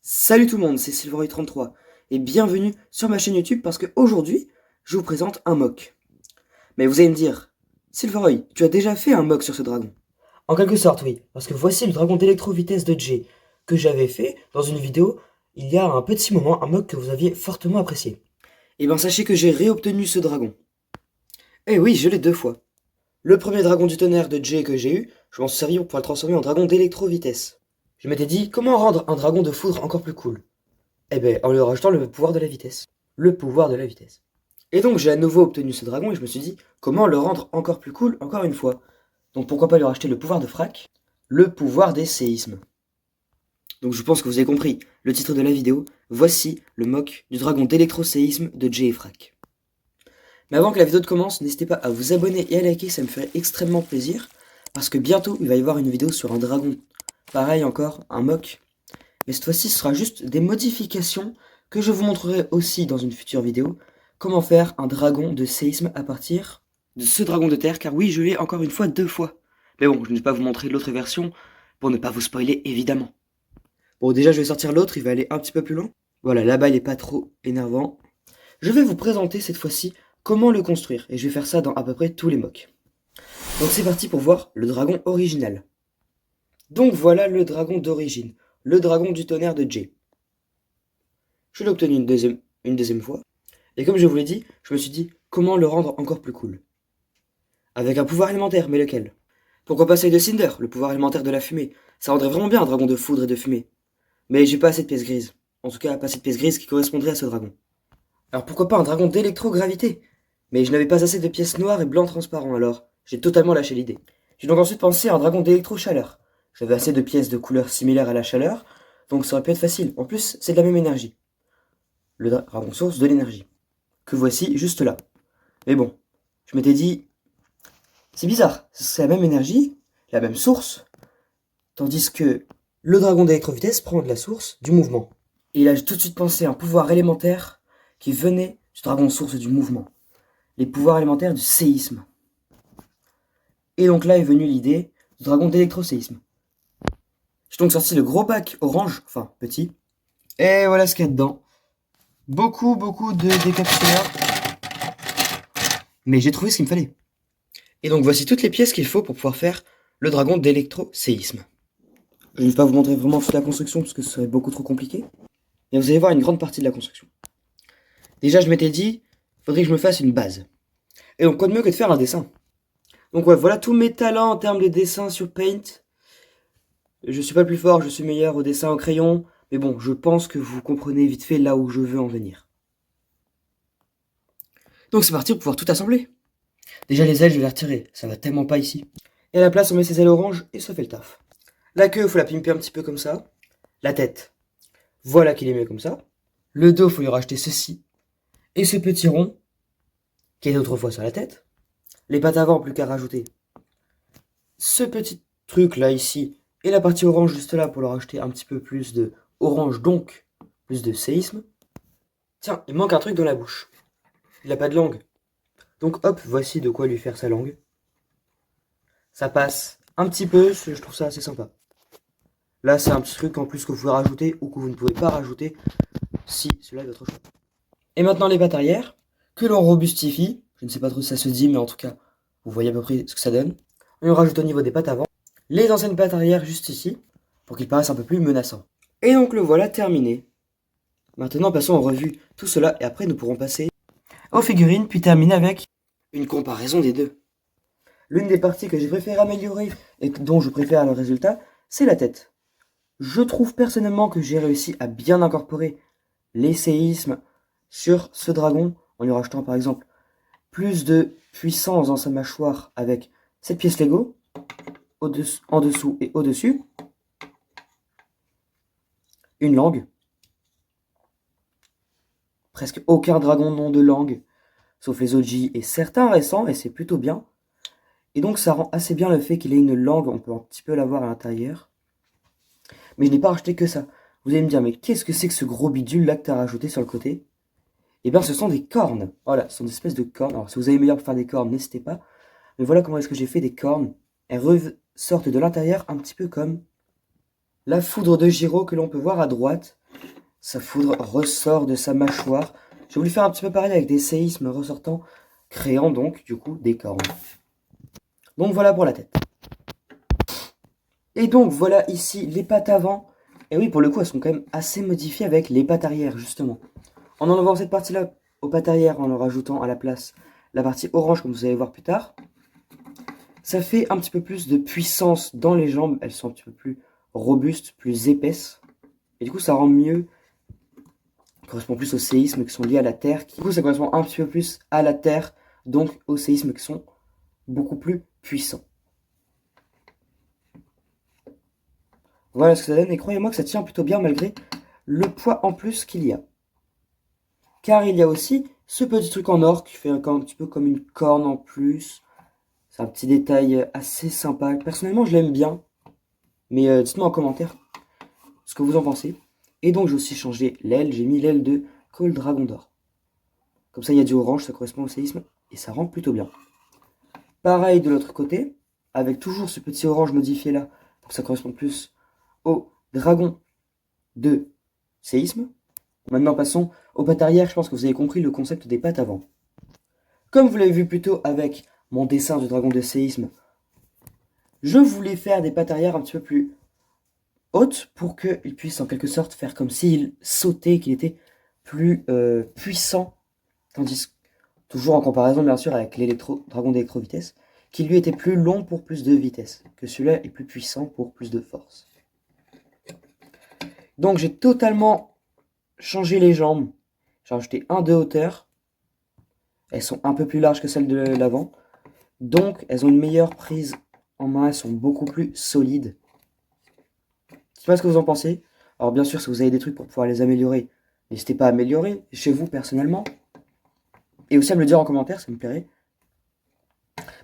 Salut tout le monde, c'est Silveroid33 et bienvenue sur ma chaîne YouTube parce qu'aujourd'hui, je vous présente un mock. Mais vous allez me dire, Silveroid, tu as déjà fait un mock sur ce dragon? En quelque sorte, oui, parce que voici le dragon d'électro-vitesse de Jay, que j'avais fait dans une vidéo il y a un petit moment, un mock que vous aviez fortement apprécié. Eh bien sachez que j'ai réobtenu ce dragon. Eh oui, je l'ai deux fois. Le premier dragon du tonnerre de Jay que j'ai eu, je m'en suis servi pour le transformer en dragon d'électro-vitesse. Je m'étais dit, comment rendre un dragon de foudre encore plus cool? Eh ben, en lui rajoutant le pouvoir de la vitesse. Le pouvoir de la vitesse. Et donc j'ai à nouveau obtenu ce dragon et je me suis dit, comment le rendre encore plus cool encore une fois? Donc pourquoi pas lui racheter le pouvoir de frac, le pouvoir des séismes. Donc je pense que vous avez compris le titre de la vidéo, voici le mock du dragon d'électro-séisme de Jay et Frac. Mais avant que la vidéo commence, n'hésitez pas à vous abonner et à liker, ça me ferait extrêmement plaisir, parce que bientôt il va y avoir une vidéo sur un dragon. Pareil encore, un mock. Mais cette fois-ci ce sera juste des modifications que je vous montrerai aussi dans une future vidéo, comment faire un dragon de séisme à partir de ce dragon de terre, car oui, je l'ai encore une fois deux fois. Mais bon, je ne vais pas vous montrer l'autre version, pour ne pas vous spoiler évidemment. Bon, déjà, je vais sortir l'autre, il va aller un petit peu plus loin. Voilà, là-bas, il n'est pas trop énervant. Je vais vous présenter cette fois-ci comment le construire, et je vais faire ça dans à peu près tous les mocks. Donc c'est parti pour voir le dragon original. Donc voilà le dragon d'origine, le dragon du tonnerre de Jay. Je l'ai obtenu une deuxième fois, et comme je vous l'ai dit, je me suis dit comment le rendre encore plus cool. Avec un pouvoir élémentaire, mais lequel? Pourquoi pas celui de Cinder, le pouvoir élémentaire de la fumée? Ça rendrait vraiment bien un dragon de foudre et de fumée. Mais j'ai pas assez de pièces grises. En tout cas, pas assez de pièces grises qui correspondraient à ce dragon. Alors pourquoi pas un dragon d'électrogravité? Mais je n'avais pas assez de pièces noires et blancs transparents alors. J'ai totalement lâché l'idée. J'ai donc ensuite pensé à un dragon d'électrochaleur. J'avais assez de pièces de couleurs similaires à la chaleur, donc ça aurait pu être facile. En plus, c'est de la même énergie. Le dragon source de l'énergie. Que voici juste là. Mais bon, je m'étais dit, c'est bizarre, c'est la même énergie, la même source, tandis que le dragon d'électrovitesse prend de la source du mouvement. Et là, j'ai tout de suite pensé à un pouvoir élémentaire qui venait du dragon source du mouvement. Les pouvoirs élémentaires du séisme. Et donc là est venue l'idée du dragon d'électroséisme. J'ai donc sorti le gros pack orange, enfin petit. Et voilà ce qu'il y a dedans. Beaucoup de décapsuleurs. Mais j'ai trouvé ce qu'il me fallait. Et donc voici toutes les pièces qu'il faut pour pouvoir faire le dragon d'électroséisme. Je ne vais pas vous montrer vraiment toute la construction parce que ce serait beaucoup trop compliqué. Mais vous allez voir une grande partie de la construction. Déjà, je m'étais dit, il faudrait que je me fasse une base. Et donc, quoi de mieux que de faire un dessin? Donc ouais, voilà tous mes talents en termes de dessin sur Paint. Je suis pas le plus fort, je suis meilleur au dessin au crayon. Mais bon, je pense que vous comprenez vite fait là où je veux en venir. Donc c'est parti pour pouvoir tout assembler. Déjà les ailes, je vais les retirer, ça va tellement pas ici. Et à la place, on met ces ailes oranges et ça fait le taf. La queue, faut la pimper un petit peu comme ça. La tête, voilà qu'il est mieux comme ça. Le dos, faut lui racheter ceci. Et ce petit rond, qui était autrefois sur la tête. Les pattes avant, plus qu'à rajouter. Ce petit truc là ici, et la partie orange juste là pour leur rajouter un petit peu plus de orange, donc plus de séisme. Tiens, il manque un truc dans la bouche. Il n'a pas de langue. Donc hop, voici de quoi lui faire sa langue. Ça passe un petit peu, je trouve ça assez sympa. Là, c'est un petit truc en plus que vous pouvez rajouter ou que vous ne pouvez pas rajouter si cela est votre choix. Et maintenant les pattes arrière, que l'on robustifie. Je ne sais pas trop si ça se dit, mais en tout cas, vous voyez à peu près ce que ça donne. On rajoute au niveau des pattes avant les anciennes pattes arrière juste ici, pour qu'ils paraissent un peu plus menaçants. Et donc le voilà terminé. Maintenant passons en revue tout cela et après nous pourrons passer aux figurines, puis terminer avec une comparaison des deux. L'une des parties que j'ai préféré améliorer et dont je préfère le résultat, c'est la tête. Je trouve personnellement que j'ai réussi à bien incorporer les séismes sur ce dragon, en lui rajoutant par exemple plus de puissance dans sa mâchoire avec cette pièce Lego, en dessous et au-dessus, une langue. Presque aucun dragon n'a de langue, sauf les OG et certains récents, et c'est plutôt bien. Et donc ça rend assez bien le fait qu'il ait une langue, on peut un petit peu la voir à l'intérieur. Mais je n'ai pas rajouté que ça. Vous allez me dire, mais qu'est-ce que c'est que ce gros bidule là que tu as rajouté sur le côté? Eh bien ce sont des cornes. Voilà, ce sont des espèces de cornes. Alors si vous avez meilleur pour faire des cornes, n'hésitez pas. Mais voilà comment est-ce que j'ai fait des cornes. Elles ressortent de l'intérieur un petit peu comme la foudre de Giro que l'on peut voir à droite. sa foudre ressort de sa mâchoire. J'ai voulu faire un petit peu pareil avec des séismes ressortant, créant donc du coup des cornes. Donc voilà pour la tête. Et donc voilà ici les pattes avant. Et oui, pour le coup, elles sont quand même assez modifiées avec les pattes arrière, justement. En enlevant cette partie-là aux pattes arrière, en leur rajoutant à la place la partie orange, comme vous allez voir plus tard, ça fait un petit peu plus de puissance dans les jambes. Elles sont un petit peu plus robustes, plus épaisses. Et du coup, ça rend mieux. Ça correspond plus aux séismes qui sont liés à la Terre. Du coup, ça correspond un petit peu plus à la Terre, donc aux séismes qui sont beaucoup plus puissants. Voilà ce que ça donne. Et croyez-moi que ça tient plutôt bien malgré le poids en plus qu'il y a. Car il y a aussi ce petit truc en or qui fait un petit peu comme une corne en plus. C'est un petit détail assez sympa. Personnellement, je l'aime bien. Mais dites-moi en commentaire ce que vous en pensez. Et donc, j'ai aussi changé l'aile. J'ai mis l'aile de Cole Dragon d'Or. Comme ça, il y a du orange, ça correspond au séisme. Et ça rend plutôt bien. Pareil de l'autre côté. Avec toujours ce petit orange modifié là. Pour que ça corresponde plus au dragon de séisme. Maintenant, passons aux pattes arrière. Je pense que vous avez compris le concept des pattes avant. Comme vous l'avez vu plus tôt avec mon dessin du dragon de séisme, je voulais faire des pattes arrière un petit peu plus hautes pour qu'il puisse en quelque sorte faire comme s'il sautait, qu'il était plus puissant. Tandis que, toujours en comparaison bien sûr avec dragon d'électro-vitesse, qui lui était plus long pour plus de vitesse, que celui-là est plus puissant pour plus de force. Donc j'ai totalement changé les jambes. J'ai rajouté un de hauteur. Elles sont un peu plus larges que celles de l'avant. Donc, elles ont une meilleure prise en main. Elles sont beaucoup plus solides. Je sais pas ce que vous en pensez. Alors, bien sûr, si vous avez des trucs pour pouvoir les améliorer, n'hésitez pas à améliorer chez vous, personnellement. Et aussi à me le dire en commentaire, ça me plairait.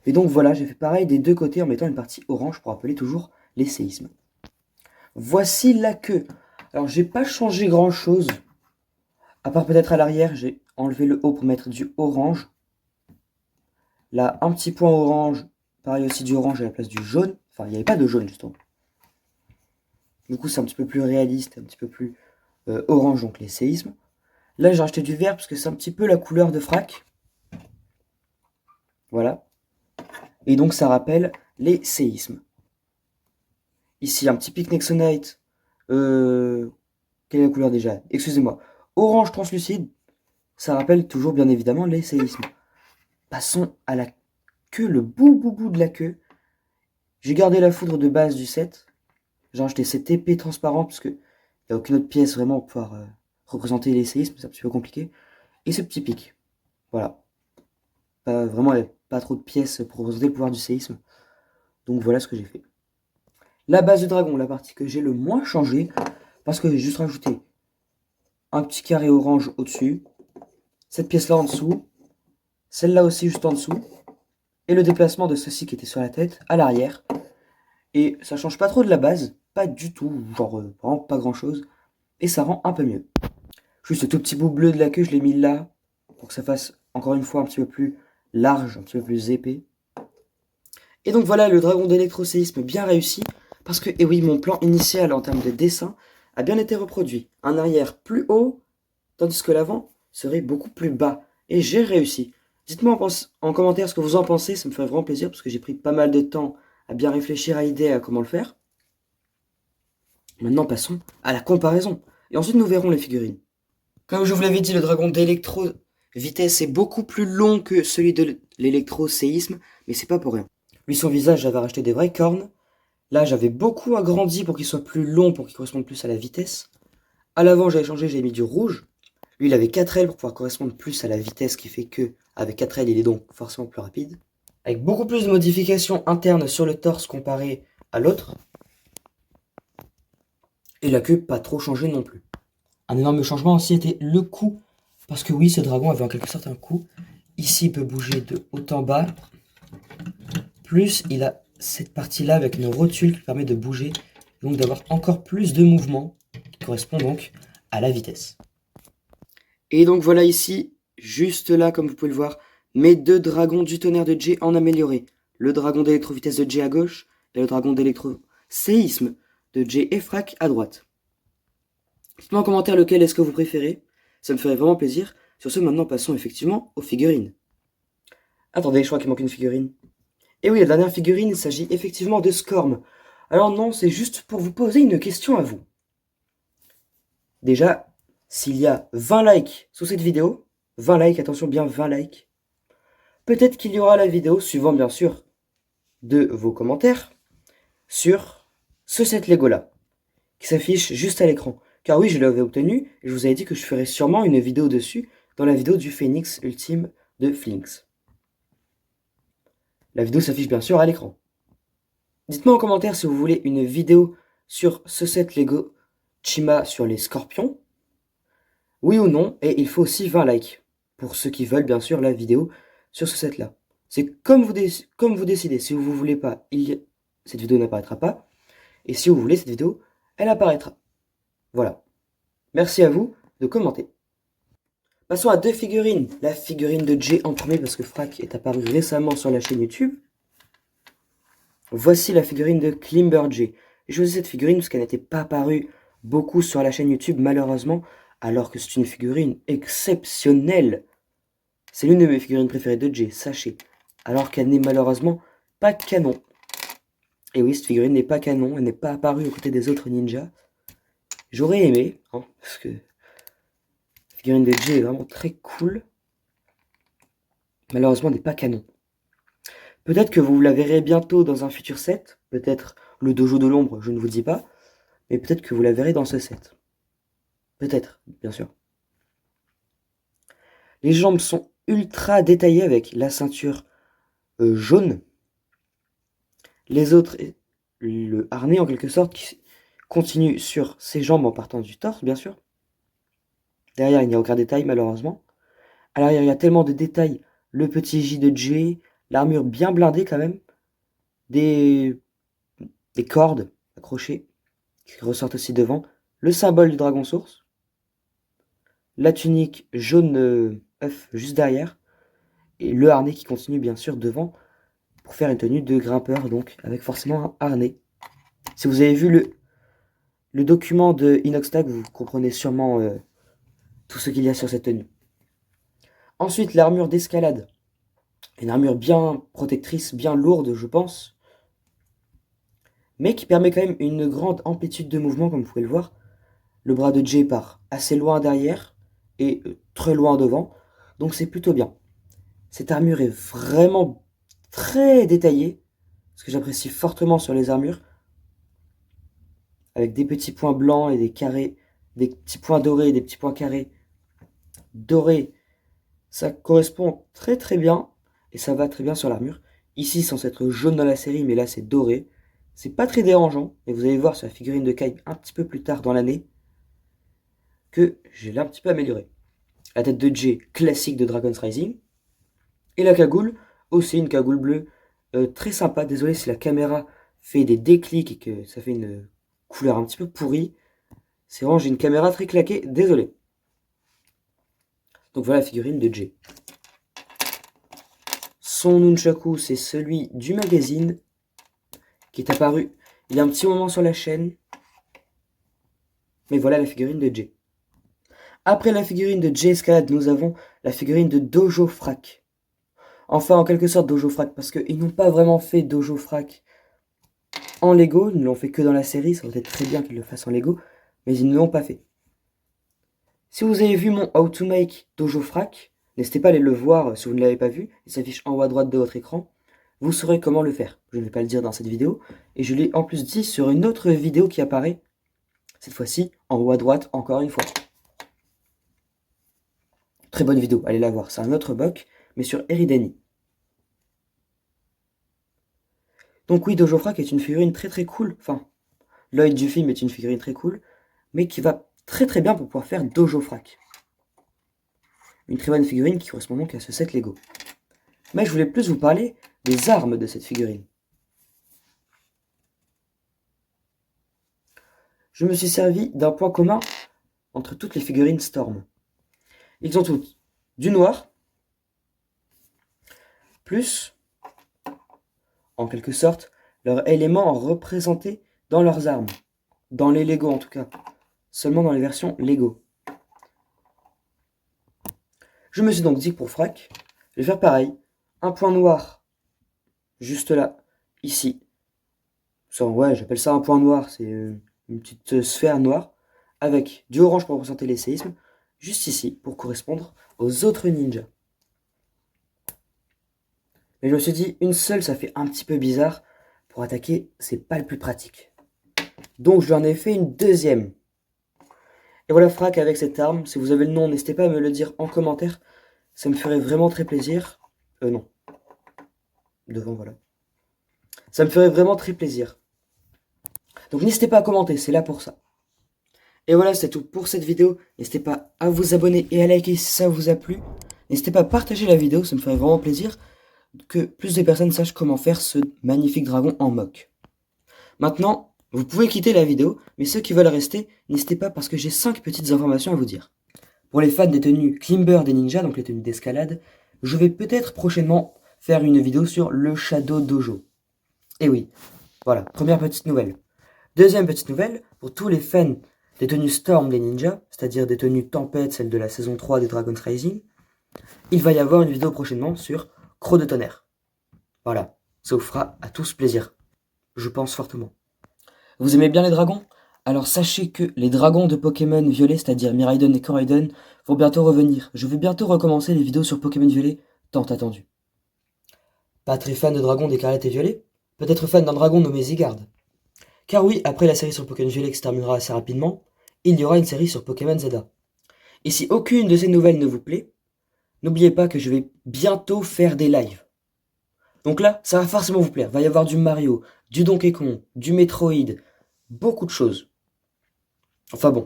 Mais donc, voilà, j'ai fait pareil des deux côtés en mettant une partie orange pour appeler toujours les séismes. Voici la queue. Alors, j'ai pas changé grand-chose. À part peut-être à l'arrière, j'ai enlevé le haut pour mettre du orange. Là, un petit point orange. Pareil aussi du orange à la place du jaune. Enfin, il n'y avait pas de jaune, justement. Du coup, c'est un petit peu plus réaliste, un petit peu plus orange, donc les séismes. Là, j'ai rajouté du vert parce que c'est un petit peu la couleur de Frac. Voilà. Et donc, ça rappelle les séismes. Ici, un petit pic Nexonite. Quelle est la couleur déjà? Excusez-moi. Orange translucide. Ça rappelle toujours, bien évidemment, les séismes. Passons à la queue, le bout de la queue. J'ai gardé la foudre de base du set. J'ai rajouté cette épée transparente parce qu'il n'y a aucune autre pièce vraiment pour pouvoir représenter les séismes. C'est un petit peu compliqué. Et ce petit pic. Voilà. Vraiment, il n'y a pas trop de pièces pour représenter le pouvoir du séisme. Donc voilà ce que j'ai fait. La base du dragon, la partie que j'ai le moins changé. Parce que j'ai juste rajouté un petit carré orange au-dessus. Cette pièce-là en dessous. Celle-là aussi juste en dessous. Et le déplacement de ceci qui était sur la tête à l'arrière. Et ça change pas trop de la base. Pas du tout. Genre vraiment pas grand-chose. Et ça rend un peu mieux. Juste ce tout petit bout bleu de la queue, je l'ai mis là. Pour que ça fasse encore une fois un petit peu plus large, un petit peu plus épais. Et donc voilà le dragon d'électroséisme bien réussi. Parce que, et oui, mon plan initial en termes de dessin a bien été reproduit. Un arrière plus haut, tandis que l'avant serait beaucoup plus bas. Et j'ai réussi. Dites-moi en commentaire ce que vous en pensez, ça me ferait vraiment plaisir parce que j'ai pris pas mal de temps à bien réfléchir à l'idée à comment le faire. Maintenant, passons à la comparaison. Et ensuite, nous verrons les figurines. Comme je vous l'avais dit, le dragon d'électro-vitesse est beaucoup plus long que celui de l'électro-séisme, mais c'est pas pour rien. Lui, son visage, j'avais racheté des vraies cornes. Là, j'avais beaucoup agrandi pour qu'il soit plus long, pour qu'il corresponde plus à la vitesse. À l'avant, j'avais changé, j'avais mis du rouge. Lui, il avait 4 ailes pour pouvoir correspondre plus à la vitesse, qui fait que, avec 4 ailes, il est donc forcément plus rapide. Avec beaucoup plus de modifications internes sur le torse comparé à l'autre. Et la queue, pas trop changée non plus. Un énorme changement aussi était le cou. Parce que oui, ce dragon avait en quelque sorte un cou. Ici, il peut bouger de haut en bas. Plus, il a cette partie-là avec une rotule qui permet de bouger. Donc d'avoir encore plus de mouvement, qui correspond donc à la vitesse. Et donc voilà ici, juste là, comme vous pouvez le voir, mes deux dragons du tonnerre de Jay en amélioré. Le dragon d'électro-vitesse de Jay à gauche et le dragon d'électro-séisme de Jay et Frac à droite. Dites-moi en commentaire lequel est-ce que vous préférez. Ça me ferait vraiment plaisir. Sur ce, maintenant, passons effectivement aux figurines. Attendez, je crois qu'il manque une figurine. Et oui, la dernière figurine, il s'agit effectivement de Scorm. Alors non, c'est juste pour vous poser une question à vous. Déjà, s'il y a 20 likes sous cette vidéo, 20 likes, attention bien 20 likes, peut-être qu'il y aura la vidéo, suivant bien sûr de vos commentaires, sur ce set Lego là, qui s'affiche juste à l'écran. Car oui, je l'avais obtenu, et je vous avais dit que je ferais sûrement une vidéo dessus, dans la vidéo du Phoenix Ultime de Flinks. La vidéo s'affiche bien sûr à l'écran. Dites-moi en commentaire si vous voulez une vidéo sur ce set Lego Chima sur les scorpions. Oui ou non, et il faut aussi 20 likes. Pour ceux qui veulent bien sûr la vidéo sur ce set là. C'est comme vous décidez. Si vous voulez pas, cette vidéo n'apparaîtra pas. Et si vous voulez cette vidéo, elle apparaîtra. Voilà. Merci à vous de commenter. Passons à deux figurines. La figurine de Jay en premier parce que Frack est apparu récemment sur la chaîne YouTube. Voici la figurine de Climber Jay. J'ai choisi cette figurine parce qu'elle n'était pas apparue beaucoup sur la chaîne YouTube malheureusement, alors que c'est une figurine exceptionnelle. C'est l'une de mes figurines préférées de Jay, sachez. Alors qu'elle n'est malheureusement pas canon. Et oui, cette figurine n'est pas canon, elle n'est pas apparue aux côtés des autres ninjas. J'aurais aimé, hein, parce que la figurine de Jay est vraiment très cool. Malheureusement, elle n'est pas canon. Peut-être que vous la verrez bientôt dans un futur set. Peut-être le dojo de l'ombre, je ne vous dis pas. Mais peut-être que vous la verrez dans ce set. Peut-être, bien sûr. Les jambes sont ultra détaillées avec la ceinture jaune. Les autres, le harnais en quelque sorte, qui continue sur ses jambes en partant du torse, bien sûr. Derrière, il n'y a aucun détail, malheureusement. À l'arrière, il y a tellement de détails. Le petit J de Jay, l'armure bien blindée quand même. Des cordes accrochées qui ressortent aussi devant. Le symbole du dragon source. La tunique jaune œuf juste derrière. Et le harnais qui continue bien sûr devant pour faire une tenue de grimpeur, donc avec forcément un harnais. Si vous avez vu le document de Inoxtag, vous comprenez sûrement tout ce qu'il y a sur cette tenue. Ensuite, l'armure d'escalade. Une armure bien protectrice, bien lourde, je pense, mais qui permet quand même une grande amplitude de mouvement, comme vous pouvez le voir. Le bras de Jay part assez loin derrière et très loin devant, donc c'est plutôt bien. Cette armure est vraiment très détaillée, ce que j'apprécie fortement sur les armures, avec des petits points blancs et des carrés, des petits points dorés et des petits points carrés. Dorés, ça correspond très très bien et ça va très bien sur l'armure. Ici, sans être jaune dans la série, mais là c'est doré. C'est pas très dérangeant, et vous allez voir sur la figurine de Kai un petit peu plus tard dans l'année que je l'ai un petit peu amélioré. La tête de Jay, classique de Dragon's Rising. Et la cagoule, aussi une cagoule bleue très sympa. Désolé si la caméra fait des déclics et que ça fait une couleur un petit peu pourrie. C'est vraiment, j'ai une caméra très claquée, désolé. Donc voilà la figurine de Jay. Son nunchaku, c'est celui du magazine qui est apparu il y a un petit moment sur la chaîne. Mais voilà la figurine de Jay. Après la figurine de Jay Escalade, nous avons la figurine de Dojo Frack. Enfin, en quelque sorte, Dojo Frack, parce qu'ils n'ont pas vraiment fait Dojo Frack en Lego. Ils ne l'ont fait que dans la série. Ça aurait été très bien qu'ils le fassent en Lego, mais ils ne l'ont pas fait. Si vous avez vu mon How to Make Dojo Frack, n'hésitez pas à aller le voir si vous ne l'avez pas vu. Il s'affiche en haut à droite de votre écran. Vous saurez comment le faire. Je ne vais pas le dire dans cette vidéo. Et je l'ai en plus dit sur une autre vidéo qui apparaît. Cette fois-ci, en haut à droite, encore une fois. Très bonne vidéo, allez la voir. C'est un autre bug, mais sur Eridani. Donc oui, Dojo Frack est une figurine très très cool. Enfin, Lloyd du film est une figurine très cool, mais qui va très très bien pour pouvoir faire Dojo Frack. Une très bonne figurine qui correspond donc à ce set Lego. Mais je voulais plus vous parler des armes de cette figurine. Je me suis servi d'un point commun entre toutes les figurines Storm. Ils ont toutes du noir, plus, en quelque sorte, leurs éléments représentés dans leurs armes. Dans les Lego en tout cas. seulement dans les versions Lego. Je me suis donc dit que pour Frac, je vais faire pareil. Un point noir, juste là, ici. Ouais, j'appelle ça un point noir, c'est une petite sphère noire, avec du orange pour représenter les séismes, juste ici, pour correspondre aux autres ninjas. Mais je me suis dit, une seule, ça fait un petit peu bizarre. Pour attaquer, c'est pas le plus pratique. Donc je lui en ai fait une deuxième. Et voilà Frac avec cette arme. Si vous avez le nom, n'hésitez pas à me le dire en commentaire. Ça me ferait vraiment très plaisir. Non. Devant, voilà. Ça me ferait vraiment très plaisir. Donc n'hésitez pas à commenter, c'est là pour ça. Et voilà, c'est tout pour cette vidéo. N'hésitez pas à vous abonner et à liker si ça vous a plu. N'hésitez pas à partager la vidéo, ça me ferait vraiment plaisir que plus de personnes sachent comment faire ce magnifique dragon en mock. Maintenant, vous pouvez quitter la vidéo, mais ceux qui veulent rester, n'hésitez pas parce que j'ai 5 petites informations à vous dire. Pour les fans des tenues Climber des ninjas, donc les tenues d'escalade, je vais peut-être prochainement faire une vidéo sur le Shadow Dojo. Et oui, voilà, première petite nouvelle. Deuxième petite nouvelle, pour tous les fans des tenues Storm des ninjas, c'est-à-dire des tenues Tempête, celle de la saison 3 des Dragon's Rising, il va y avoir une vidéo prochainement sur Croc de Tonnerre. Voilà, ça vous fera à tous plaisir. Je pense fortement. Vous aimez bien les dragons? Alors sachez que les dragons de Pokémon Violet, c'est-à-dire Miraidon et Koraidon, vont bientôt revenir. Je vais bientôt recommencer les vidéos sur Pokémon Violet, tant attendu. Pas très fan de dragons d'Écarlate et Violet? Peut-être fan d'un dragon nommé Zygarde. Car oui, après la série sur Pokémon Violet qui se terminera assez rapidement, il y aura une série sur Pokémon Zelda. Et si aucune de ces nouvelles ne vous plaît, n'oubliez pas que je vais bientôt faire des lives. Donc là, ça va forcément vous plaire. Il va y avoir du Mario, du Donkey Kong, du Metroid, beaucoup de choses. Enfin bon.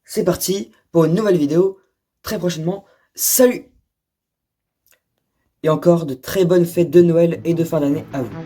C'est parti pour une nouvelle vidéo, très prochainement. Salut! Et encore de très bonnes fêtes de Noël et de fin d'année à vous.